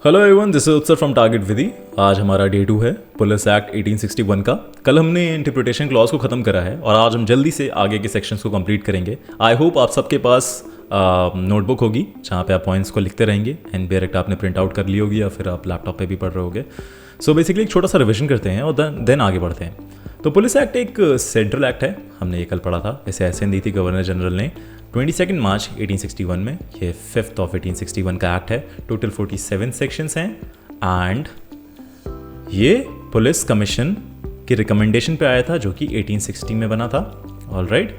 Hello everyone, this is उत्सव from target विधि। आज हमारा डे 2 है पुलिस एक्ट 1861 का। कल हमने इंटरप्रिटेशन क्लॉज को ख़त्म करा है और आज हम जल्दी से आगे के सेक्शंस को कंप्लीट करेंगे। आई होप आप सबके पास नोटबुक होगी जहाँ पे आप पॉइंट्स को लिखते रहेंगे एंड डायरेक्ट आपने प्रिंट आउट कर ली होगी या फिर आप लैपटॉप पे भी पढ़ रहे होगे। सो बेसिकली एक छोटा सा रिविजन करते हैं और देन आगे बढ़ते हैं। तो पुलिस एक्ट एक सेंट्रल एक्ट है, हमने ये कल पढ़ा था। इसे ऐसे दी थी गवर्नर जनरल ने 22 मार्च 1861 में। ये 5th of 1861 का एक्ट है। टोटल 47 सेक्शंस हैं एंड ये पुलिस कमीशन की रिकमेंडेशन पे आया था जो कि 1860 में बना था। ऑलराइट,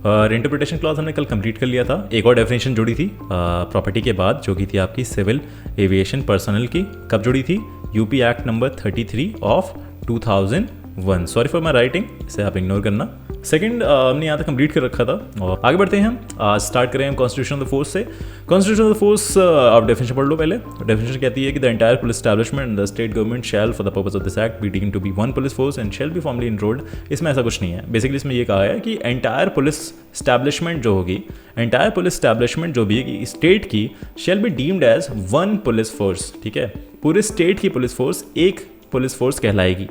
और इंटरप्रिटेशन क्लॉज हमने कल कंप्लीट कर लिया था। एक और डेफिनेशन जुड़ी थी प्रॉपर्टी के बाद, जो कि थी आपकी सिविल एविएशन पर्सनल की। कब जुड़ी थी? UP act number 33 of 2001। Sorry for my writing, इसे आप इग्नोर करना। सेकंड हमने यहाँ तक कंप्लीट कर रखा था और आगे बढ़ते हैं हम। आज स्टार्ट करें हम कॉन्स्टिट्यूशन ऑफ द फोर्स से। कॉन्स्टिट्यूशन ऑफ द फोर्स आप डेफिनेशन पढ़ लो पहले। डेफिनेशन कहती है कि the entire police establishment and the state government shall for the purpose of this act be taken to be one police force and shall be formally enrolled. इसमें ऐसा कुछ नहीं है। बेसिकली इसमें ये कहा है कि एंटायर पुलिस एस्टैब्लिशमेंट जो होगी, एंटायर पुलिस एस्टैब्लिशमेंट जो भी है स्टेट की, shall be deemed as one police force. ठीक है, पूरे स्टेट की पुलिस फोर्स एक पुलिस फोर्स कहलाएगी।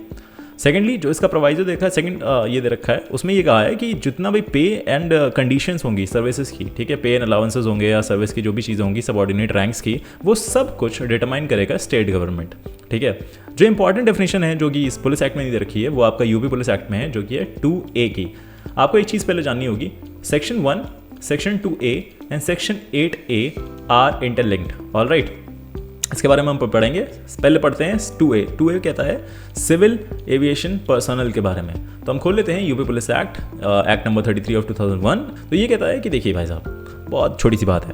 सेकेंडली जो इसका प्रोवाइजो देखा है, सेकंड ये दे रखा है, उसमें ये कहा है कि जितना भी पे एंड कंडीशंस होंगी सर्विसेज की, ठीक है, पे एंड अलाउंसेस होंगे या सर्विस की जो भी चीज़ें होंगी सबऑर्डिनेट रैंक्स की, वो सब कुछ डिटरमाइन करेगा स्टेट गवर्नमेंट। ठीक है, जो इंपॉर्टेंट डेफिनेशन है जो कि इस पुलिस एक्ट में नहीं दे रखी है वो आपका यूपी पुलिस एक्ट में है, जो कि है 2A की। आपको एक चीज़ पहले जाननी होगी, section 1, section 2A and section 8A are interlinked. Alright, इसके बारे में हम पढ़ेंगे। पहले पढ़ते हैं 2A। 2A कहता है सिविल एविएशन पर्सनल के बारे में। तो हम खोल लेते हैं UP police act, act number 33 of 2001। तो ये कहता है कि देखिए भाई साहब, बहुत छोटी सी बात है।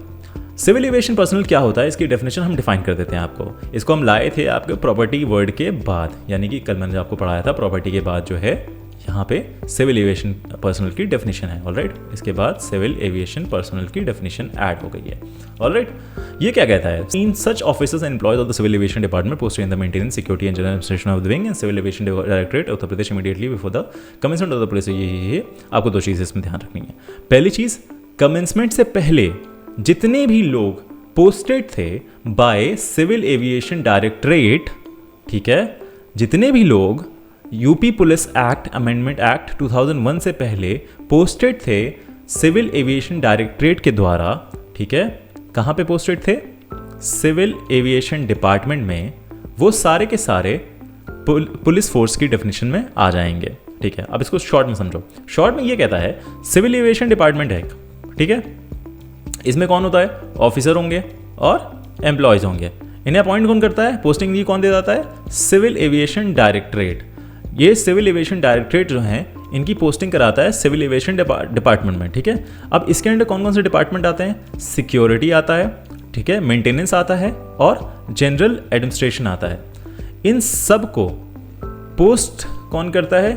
सिविल एविएशन पर्सनल क्या होता है, इसकी डेफिनेशन हम डिफाइन कर देते हैं आपको। इसको हम लाए थे आपके प्रॉपर्टी वर्ड के बाद, यानी कि कल मैंने आपको पढ़ाया था प्रॉपर्टी के बाद जो है यहाँ पे सिविल एविएशन पर्सनल की डेफिनेशन है। ऑलराइट, इसके बाद सिविल एविएशन पर्सनल की डेफिनेशन ऐड हो गई है। ऑलराइट, ये क्या कहता है? In such officers and employees of the civil aviation department posted in the maintenance, security and general administration of the wing and civil aviation directorate Uttar Pradesh immediately before the commencement of the police. ये आपको दो चीज़ इसमें ध्यान रखनी है। पहली चीज़, commencement से पहले जितने भी लोग पोस्टेड थे बाय सिविल एविएशन डायरेक्टरेट, ठीक है, जितने भी लोग UP police act amendment act 2001 से पहले पोस्टेड थे सिविल एविएशन डायरेक्टरेट के द्वारा, ठीक है, कहाँ पे पोस्टेड थे? सिविल एविएशन डिपार्टमेंट में। वो सारे के सारे पुलिस फोर्स की डेफिनेशन में आ जाएंगे। ठीक है, अब इसको शॉर्ट में समझो। शॉर्ट में ये कहता है सिविल एविएशन डिपार्टमेंट है, ठीक है, इसमें कौन होता है? ऑफिसर होंगे और एम्प्लॉयज होंगे। इन्हें अपॉइंट कौन करता है? पोस्टिंग ये कौन दे जाता है? Civil aviation directorate. ये सिविल एविएशन डायरेक्टरेट जो है इनकी पोस्टिंग कराता है सिविल एविएशन डिपार्टमेंट में। ठीक है, अब इसके अंदर कौन कौन से डिपार्टमेंट आते हैं? सिक्योरिटी आता है, ठीक है, मेंटेनेंस आता है और जनरल एडमिनिस्ट्रेशन आता है। इन सब को पोस्ट कौन करता है?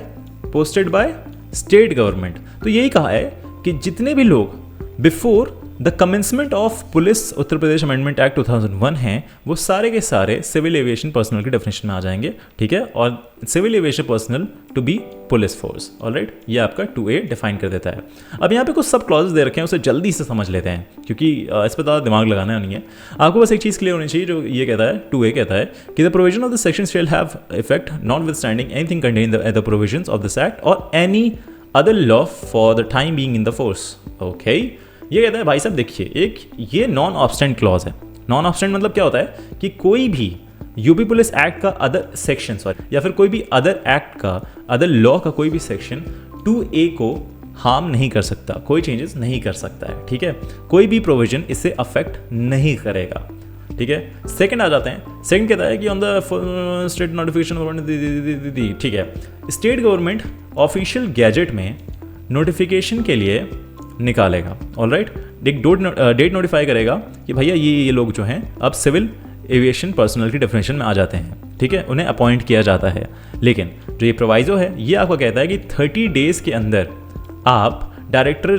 Posted by state government. तो यही कहा है कि जितने भी लोग before the commencement of police Uttar Pradesh amendment act 2001 हैं, वो सारे के सारे सिविल एविएशन पर्सनल की डेफिनेशन में आ जाएंगे। ठीक है, और civil aviation personnel to be police force. Alright, ये आपका 2A डिफाइन कर देता है। अब यहाँ पे कुछ सब क्लॉजेस दे रखे हैं, उसे जल्दी से समझ लेते हैं क्योंकि इस पर ज़्यादा दिमाग लगाना नहीं है। आपको बस एक चीज़ क्लियर होनी चाहिए, जो ये कहता है 2A कहता है कि the provision of the section shall have effect notwithstanding anything contained in the provisions of this act और any other law for the time being in the force. Okay, ये कहता है भाई साहब देखिए, एक ये नॉन ऑब्स्टेंट क्लॉज है। नॉन ऑब्स्टेंट मतलब क्या होता है कि कोई भी यूपी पुलिस एक्ट का अदर सेक्शन या फिर कोई भी अदर एक्ट का, अदर लॉ का कोई भी सेक्शन 2A को हार्म नहीं कर सकता, कोई चेंजेस नहीं कर सकता है। ठीक है, कोई भी प्रोविजन इससे अफेक्ट नहीं करेगा। ठीक है, सेकंड आ जाते हैं। सेकंड कहता है कि ऑन द स्टेट नोटिफिकेशन, ठीक है, स्टेट गवर्नमेंट ऑफिशियल गैजेट में नोटिफिकेशन के लिए निकालेगा। ऑलराइट, एक डेट नोटिफाई करेगा कि भैया ये लोग जो हैं अब सिविल एविएशन पर्सनल की डेफिनेशन में आ जाते हैं। ठीक है, उन्हें अपॉइंट किया जाता है। लेकिन जो ये प्रोवाइजो है ये आपको कहता है कि 30 डेज के अंदर आप डायरेक्टर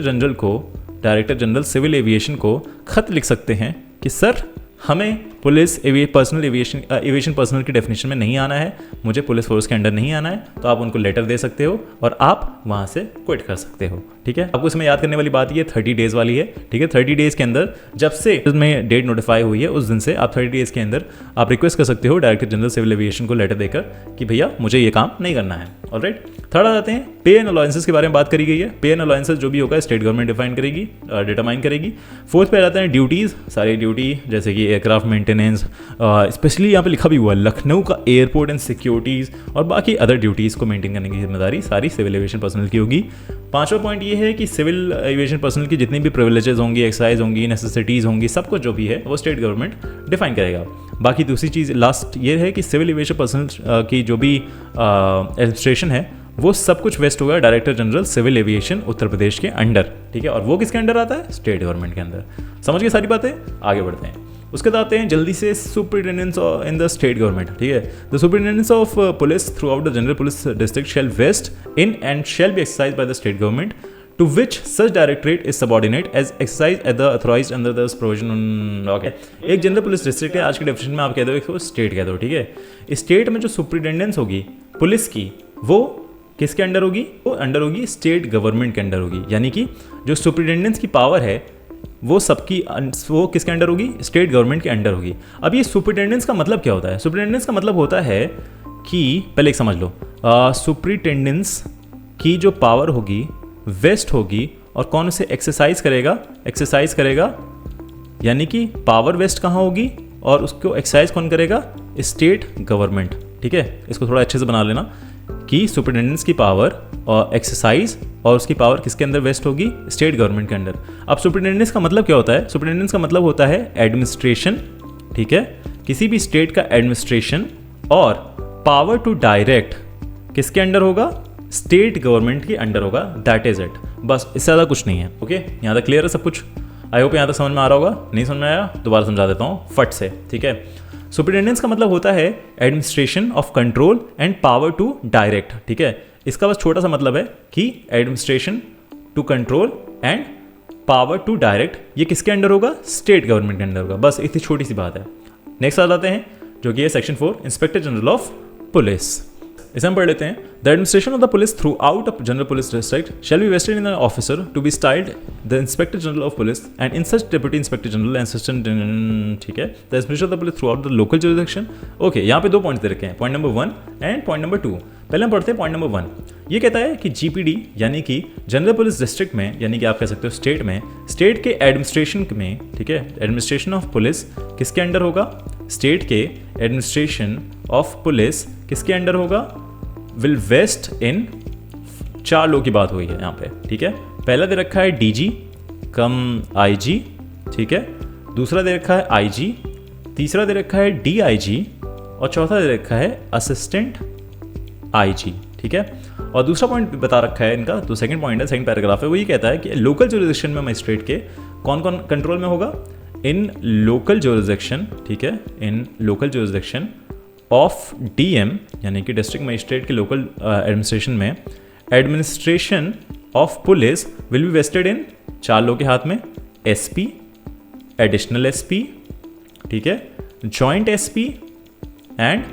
जनरल सिविल एविएशन को खत लिख सकते हैं कि सर हमें पुलिस एविएशन पर्सनल की डेफिनेशन में नहीं आना है, मुझे पुलिस फोर्स के अंडर नहीं आना है, तो आप उनको लेटर दे सकते हो और आप वहाँ से क्विट कर सकते हो। ठीक है, आपको इसमें याद करने वाली बात ये 30 डेज़ वाली है। ठीक है, 30 डेज़ के अंदर जब से इसमें डेट नोटिफाई हुई है उस दिन से आप 30 डेज़ के अंदर आप रिक्वेस्ट कर सकते हो डायरेक्टर जनरल सिविल एविएशन को लेटर देकर कि भैया मुझे ये काम नहीं करना है। ऑलराइट, थर्ड आ जाते हैं पे एंड अलाउंसेस के बारे में बात करी गई है। पे एंड अलाउंसेस जो भी होगा स्टेट गवर्नमेंट डिफाइन करेगी, डिटरमाइन करेगी। फोर्थ पे आ जाते हैं ड्यूटीज़, सारी ड्यूटी जैसे कि एयरक्राफ्ट मेंटेनेंस, स्पेशली यहाँ पे लिखा भी हुआ है लखनऊ का एयरपोर्ट एंड सिक्योरिटीज़ और बाकी अदर ड्यूटीज़ को मेंटेन करने की जिम्मेदारी सारी सिविल एविएशन पर्सनल की होगी। पांचवा पॉइंट ये है कि सिविल एविएशन पर्सनल की जितनी भी प्रिविलेजेस होंगी, एक्साइज होंगी, नेसेसिटीज़ होंगी, सब कुछ जो भी है वो स्टेट गवर्नमेंट डिफाइन करेगा। बाकी दूसरी चीज़ लास्ट ये है कि सिविल एविएशन पर्सनल की जो भी एडमिनिस्ट्रेशन है वो सब कुछ वेस्ट होगा director general civil aviation Uttar Pradesh के अंडर। ठीक है, और वो किसके अंडर आता है? स्टेट गवर्नमेंट के अंदर। समझ गए सारी बातें? आगे बढ़ते हैं। उसके बाद आते हैं जल्दी से superintendence in the state government. ठीक है, the superintendence of police throughout the general police district shall vest in and shall be exercised by the state government to which such directorate is subordinate as exercised at the authorized under the provision। okay, एक general police district है, आज के definition में आप कह दो इसको state कह दो। ठीक है, स्टेट में जो सुपरिटेंडेंस होगी पुलिस की वो किसके अंडर होगी? वो अंडर होगी स्टेट गवर्नमेंट के अंडर होगी। यानी कि जो सुपरिटेंडेंस की पावर है वो सबकी वो किसके अंडर होगी? स्टेट गवर्नमेंट के अंडर होगी। अब ये सुपरिटेंडेंस का मतलब क्या होता है? सुपरिटेंडेंस का मतलब होता है कि पहले एक समझ लो, सुपरिटेंडेंस की जो पावर होगी वेस्ट होगी और कौन उसे एक्सरसाइज करेगा, यानी कि पावर वेस्ट कहाँ होगी और उसको एक्सरसाइज कौन करेगा? State government. ठीक है, इसको थोड़ा अच्छे से बना लेना कि सुपरिटेंडेंस की पावर और एक्सरसाइज और उसकी पावर किसके अंदर वेस्ट होगी? स्टेट गवर्नमेंट के अंदर। अब सुपरिटेंडेंस का मतलब क्या होता है? सुपरिटेंडेंस का मतलब होता है एडमिनिस्ट्रेशन। ठीक है, किसी भी स्टेट का एडमिनिस्ट्रेशन और पावर टू डायरेक्ट किसके अंडर होगा? स्टेट गवर्नमेंट के अंडर होगा। दैट इज इट, बस इससे ज़्यादा कुछ नहीं है। ओके, यहाँ तक क्लियर है सब कुछ? आई होप यहाँ तक समझ में आ रहा होगा। नहीं समझ में आया दोबारा समझा देता हूँ फट से। ठीक है, सुपरिटेंडेंस का मतलब होता है administration of control and power to direct. ठीक है, इसका बस छोटा सा मतलब है कि administration to control and power to direct ये किसके अंडर होगा? स्टेट गवर्नमेंट के अंडर होगा। बस इतनी छोटी सी बात है। नेक्स्ट आ जाते हैं जो कि है section 4, inspector general of police. इसे हम पढ़ लेते हैं। The administration of the police throughout a general police district shall be vested in an officer to be styled the inspector general of police and in such deputy inspector general and assistant. ठीक है, the administration of the police throughout the local jurisdiction. Okay, यहाँ पे 2 points दे रखे हैं, point number 1 and point number 2। पहले हम पढ़ते हैं पॉइंट नंबर 1। ये कहता है कि जीपीडी यानी कि जनरल पुलिस डिस्ट्रिक्ट में, यानी कि आप कह सकते हो स्टेट में, स्टेट के एडमिनिस्ट्रेशन में, ठीक है, एडमिनिस्ट्रेशन ऑफ पुलिस किसके अंडर होगा? स्टेट के एडमिनिस्ट्रेशन ऑफ पुलिस किसके अंडर होगा? विल वेस्ट इन 4 लोग की बात हुई है यहाँ पे। ठीक है, पहला दे रखा है डीजी कम आईजी। ठीक है, दूसरा दे रखा है आईजी, तीसरा दे रखा है डीआईजी और चौथा दे रखा है असिस्टेंट आईजी। ठीक है, और दूसरा पॉइंट बता रखा है इनका, तो सेकंड पॉइंट है, सेकंड पैराग्राफ है, वो ये कहता है कि लोकल जुरिसडिक्शन में मजिस्ट्रेट के कौन कौन कंट्रोल में होगा? In local jurisdiction. ठीक है, in local jurisdiction of DM यानी कि डिस्ट्रिक्ट मजिस्ट्रेट के लोकल एडमिनिस्ट्रेशन में administration of police will be vested in 4 लोगों के हाथ में, एसपी, एडिशनल एसपी, ठीक है, joint SP and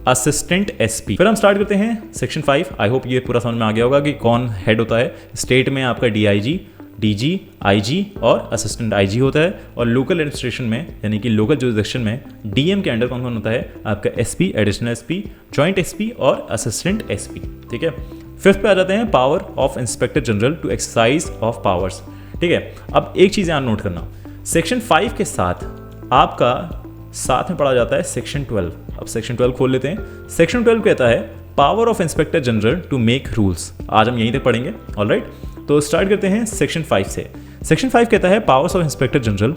assistant SP. फिर हम स्टार्ट करते हैं सेक्शन 5। आई होप ये पूरा समझ में आ गया होगा कि कौन हेड होता है। स्टेट में आपका डीआईजी, डीजी, आईजी और असिस्टेंट आईजी होता है, और लोकल एडमिनिस्ट्रेशन में यानी कि लोकल जुरिसडिक्शन में डीएम के अंडर कौन कौन होता है? आपका SP, additional SP, joint SP और असिस्टेंट एसपी। ठीक है, फिफ्थ पे आ जाते हैं power of inspector general to exercise of powers. ठीक है, अब एक चीज़ यहाँ नोट करना, सेक्शन 5 के साथ आपका साथ में पढ़ा जाता है सेक्शन 12। अब सेक्शन 12 खोल लेते हैं। सेक्शन 12 कहता है power of inspector general to make rules. आज हम यहीं तक पढ़ेंगे। ऑलराइट, तो स्टार्ट करते हैं सेक्शन 5 से। सेक्शन 5 कहता है powers of inspector general,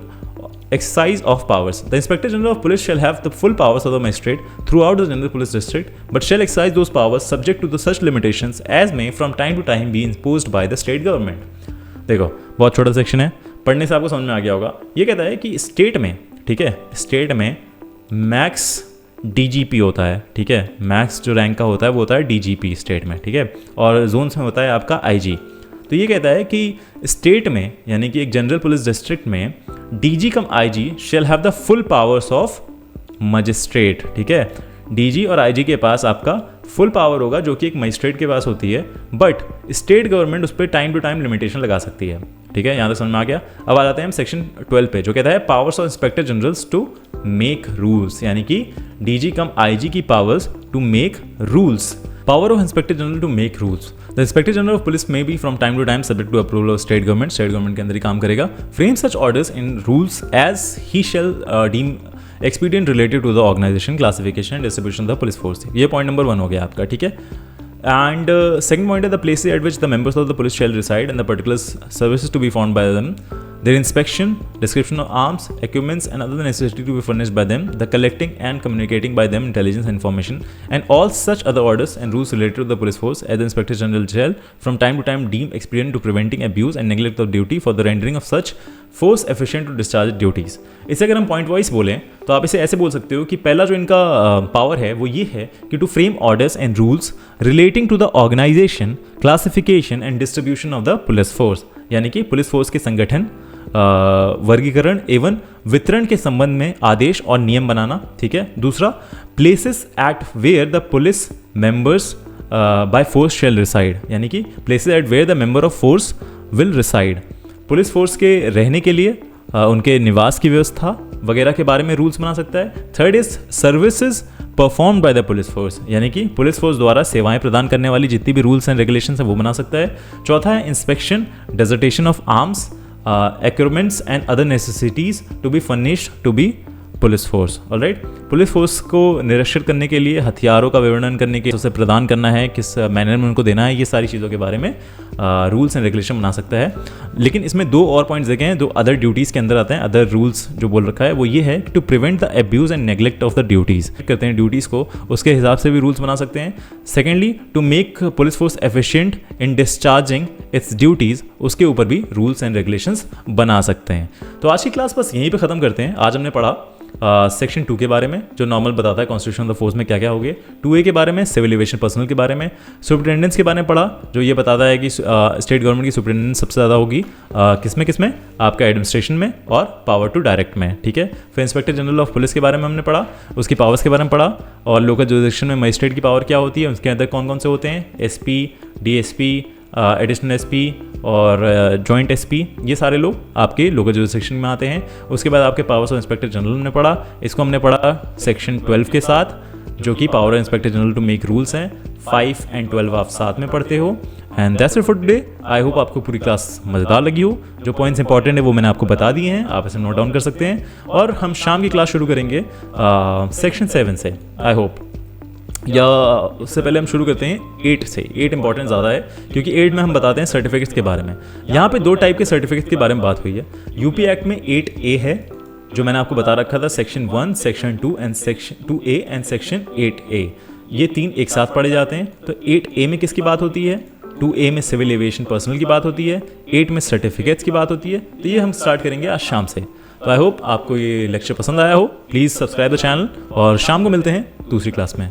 exercise of powers. The Inspector General of Police shall have the full powers of the magistrate throughout the General Police District, but shall exercise those powers subject to the such limitations as may from time to time be imposed by the state government. देखो, बहुत छोटा section है, पढ़ने से आपको समझ में आ गया होगा। ये कहता है कि स्टेट में, ठीक है, स्टेट में मैक्स डीजीपी होता है। ठीक है, मैक्स जो रैंक का होता है वो होता है डीजीपी स्टेट में। ठीक है, और जोन्स में होता है आपका आईजी। तो ये कहता है कि स्टेट में यानी कि एक जनरल पुलिस डिस्ट्रिक्ट में DG cum IG shall have the full powers of magistrate, ठीक है। डीजी और आईजी के पास आपका फुल पावर होगा जो कि एक मजिस्ट्रेट के पास होती है, बट स्टेट गवर्नमेंट उस पर टाइम टू टाइम लिमिटेशन लगा सकती है, ठीक है। यहाँ तक समझ में आ गया। अब आ जाते हैं हम सेक्शन 12 पे, जो कहता है powers of inspector generals to make rules, यानी कि डीजी कम आईजी की powers to make rules. Power of inspector general to make rules. The inspector general of police may be from time to time subject to approval of state government, state government के अंदर ही काम करेगा। Frame such orders in rules as he shall deem expedient related to the organisation, classification and distribution of the police force. ये point number 1 हो गया आपका, ठीक है। And second point is the places at which the members of the police shall reside and the particular services to be found by them, their inspection, description of arms, equipments and other necessity to be furnished by them, the collecting and communicating by them intelligence and information, and all such other orders and rules related to the police force as the Inspector General shall from time to time deem expedient to preventing abuse and neglect of duty for the rendering of such force efficient to discharge duties। इसे अगर हम point wise बोलें तो आप इसे ऐसे बोल सकते हो कि पहला जो इनका पावर है वो ये है कि to frame orders and rules relating to the organisation, classification and distribution of the police force, यानी कि पुलिस फोर्स के संगठन, वर्गीकरण एवं वितरण के संबंध में आदेश और नियम बनाना, ठीक है। दूसरा, places at where the police members by force shall reside, यानी कि places at where the member of force will reside, police force के रहने के लिए उनके निवास की व्यवस्था वगैरह के बारे में रूल्स बना सकता है। Third is services performed by the police force, यानी कि पुलिस फोर्स द्वारा सेवाएं प्रदान करने वाली जितनी भी रूल्स एंड रेगुलेशंस है वो बना सकता है। चौथा है inspection, dissertation of arms, equipments and other necessities to be furnished to be police force. Alright, police force को निरीक्षण करने के लिए हथियारों का विवरण करने के उसे प्रदान करना है, किस मैनर में उनको देना है, ये सारी चीज़ों के बारे में रूल्स एंड रेगुलेशन बना सकता है। लेकिन इसमें 2 और पॉइंट्स देखे हैं, 2 अदर ड्यूटीज़ के अंदर आते हैं। अदर रूल्स जो बोल रखा है वो ये है to prevent the abuse and neglect of the duties, करते हैं ड्यूटीज़ को, उसके हिसाब से भी रूल्स बना सकते हैं। Secondly, to make police force efficient in discharging its duties, उसके ऊपर भी रूल्स एंड रेगुलेशंस बना सकते हैं। तो आज की क्लास बस यहीं पे ख़त्म करते हैं। आज हमने पढ़ा सेक्शन 2 के बारे में, जो नॉर्मल बताता है कॉन्स्टिट्यूशन ऑफ द फोर्स में क्या क्या हो गए। 2A के बारे में सिविल एविएशन पर्सनल के बारे में, सुपरिटेंडेंस के बारे में पढ़ा, जो ये बताता है कि स्टेट गवर्नमेंट की सुपरिटेंडेंस सबसे ज़्यादा होगी किसमें आपका एडमिनिस्ट्रेशन में और पावर टू डायरेक्ट में, ठीक है। फिर इंस्पेक्टर जनरल ऑफ पुलिस के बारे में हमने पढ़ा, उसकी पावर्स के बारे में पढ़ा, और लोकल जुरिडिक्शन में मजिस्ट्रेट की पावर क्या होती है, उसके अंदर कौन कौन से होते हैं, SP, DSP, एडिशनल SP और जॉइंट SP, ये सारे लोग आपके लोकल जुरिडिक्शन में आते हैं। उसके बाद आपके पावर्स ऑफ इंस्पेक्टर जनरल हमने पढ़ा, इसको हमने पढ़ा सेक्शन 12 के साथ, जो कि power of inspector general to make rules हैं। 5 and 12 आप साथ में पढ़ते हो। And that's it for today. I hope आपको पूरी क्लास मज़ेदार लगी हो। जो पॉइंट्स इंपॉर्टेंट है वो मैंने आपको बता दिए हैं, आप इसे नोट डाउन कर सकते हैं। और हम शाम की क्लास शुरू करेंगे सेक्शन 7 से, आई होप, या उससे पहले हम शुरू करते हैं 8 से। 8 इंपॉर्टेंट ज़्यादा है क्योंकि 8 में हम बताते हैं सर्टिफिकेट्स के बारे में। यहाँ पे 2 टाइप के सर्टिफिकेट्स के बारे में बात हुई है। यूपी एक्ट में 8A है, जो मैंने आपको बता रखा था, section 1, section 2 and section 2A and section 8A, ये 3 एक साथ पढ़े जाते हैं। तो 8A में किसकी बात होती है, 2A में सिविल एविएशन पर्सनल की बात होती है, 8 में सर्टिफिकेट्स की बात होती है। तो ये हम स्टार्ट करेंगे आज शाम से। तो आई होप आपको ये लेक्चर पसंद आया हो। प्लीज़ सब्सक्राइब द चैनल और शाम को मिलते हैं दूसरी क्लास में।